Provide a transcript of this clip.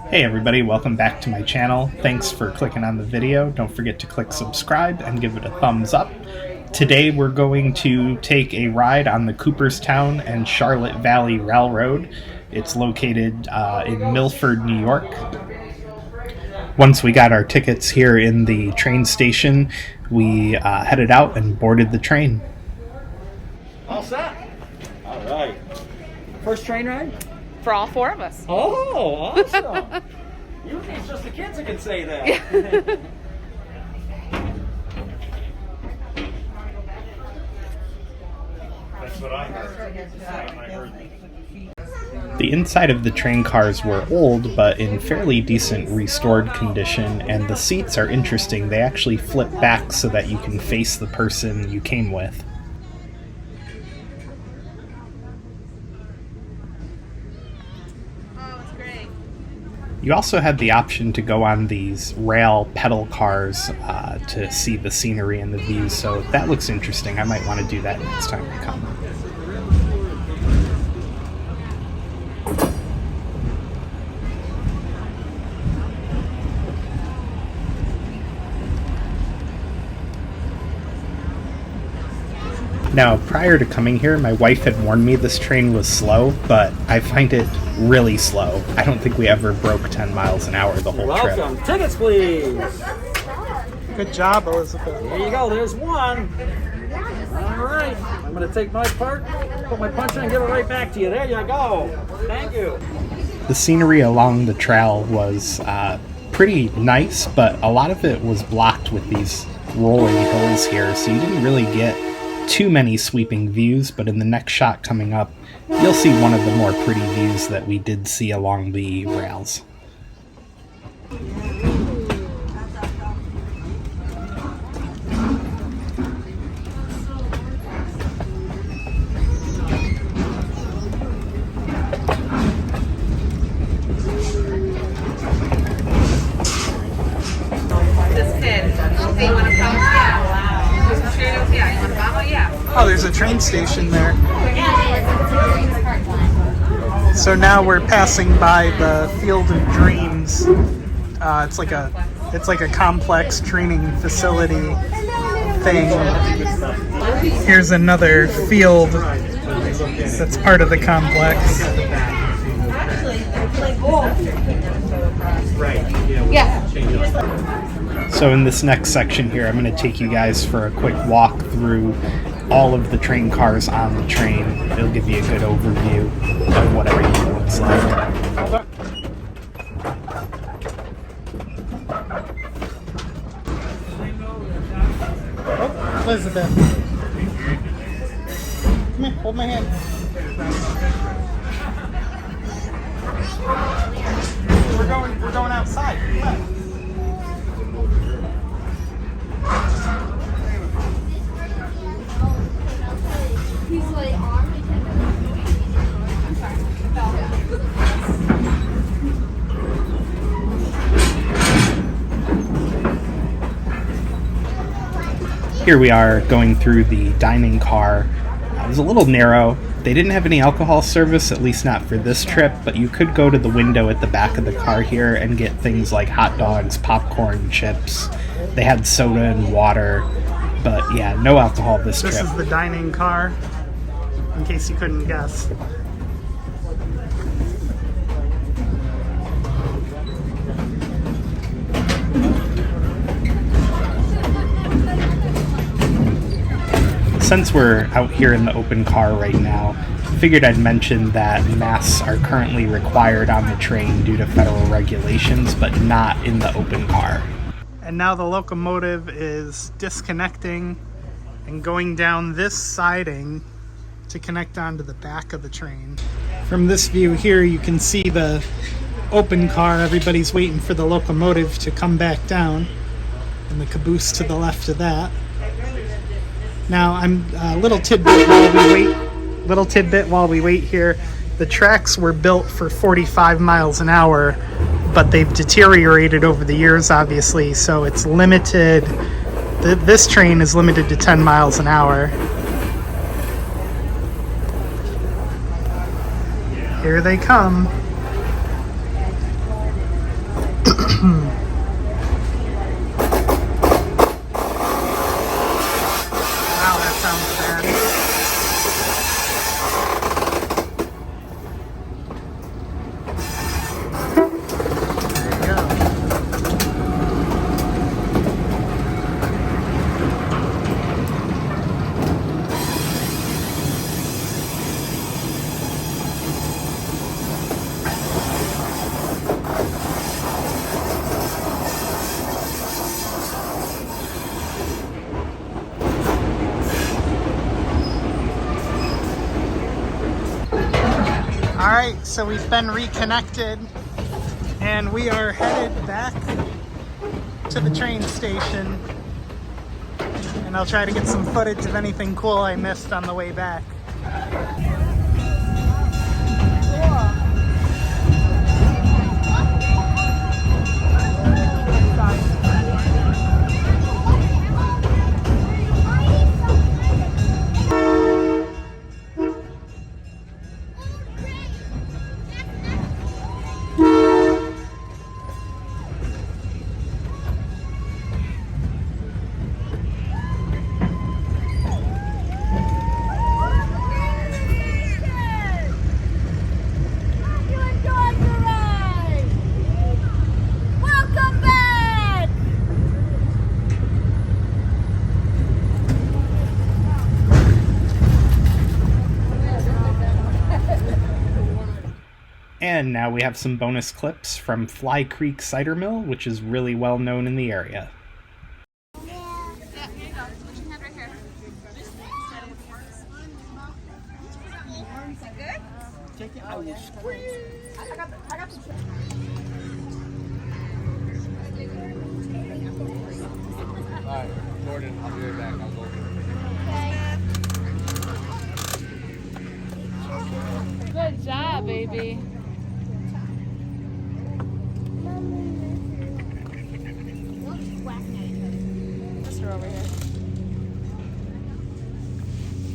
Hey everybody, welcome back to my channel. Thanks for clicking on the video. Don't forget to click subscribe and give it a thumbs up. Today we're going to take a ride on the Cooperstown and Charlotte Valley Railroad. It's located in Milford, New York. Once we got our tickets here in the train station, we headed out and boarded the train. All set. All right. First train ride? For all four of us. Oh, awesome. Usually it's just the kids that can say that. That's what I heard. The inside of the train cars were old, but in fairly decent restored condition, and the seats are interesting. They actually flip back so that you can face the person you came with. You also had the option to go on these rail pedal cars to see the scenery and the views, so that looks interesting. I might want to do that next time I come. Now, prior to coming here, my wife had warned me this train was slow, but I find it really slow. I don't think we ever broke 10 miles an hour the whole trip. Welcome. Tickets, please. Good job, Elizabeth. There you go. There's one. All right. I'm going to take my part, put my punch in, and give it right back to you. There you go. Thank you. The scenery along the trail was pretty nice, but a lot of it was blocked with these rolling hills here, so you didn't really get too many sweeping views, but in the next shot coming up, you'll see one of the more pretty views that we did see along the rails. This kid, do you want to come? Oh, there's a train station there. So now we're passing by the Field of Dreams. It's like a complex training facility thing. Here's another field that's part of the complex. Yeah. So in this next section here, I'm going to take you guys for a quick walk through all of the train cars on the train. It'll give you a good overview of what everything looks like. Oh, Elizabeth. Come here, hold my hand. We're going outside. Come on. Here we are going through the dining car. It was a little narrow. They didn't have any alcohol service, at least not for this trip, but you could go to the window at the back of the car here and get things like hot dogs, popcorn, chips. They had soda and water, but yeah, no alcohol this trip. This is the dining car, in case you couldn't guess. Since we're out here in the open car right now, I figured I'd mention that masks are currently required on the train due to federal regulations, but not in the open car. And now the locomotive is disconnecting and going down this siding to connect onto the back of the train. From this view here, you can see the open car. Everybody's waiting for the locomotive to come back down, and the caboose to the left of that. Now, I'm a little tidbit while we wait here. The tracks were built for 45 miles an hour, but they've deteriorated over the years, obviously, so it's limited. This train is limited to 10 miles an hour. Here they come. Wow, that sounds bad. There you go. Alright, so we've been reconnected and we are headed back to the train station. And I'll try to get some footage of anything cool I missed on the way back. And now we have some bonus clips from Fly Creek Cider Mill, which is really well known in the area. Yeah, here you go. Put your hand right here. Is that good? Take it out. Squeeze. I got the Alright, Jordan, I'll be right back. I'll go. Good job, baby. Sister over here.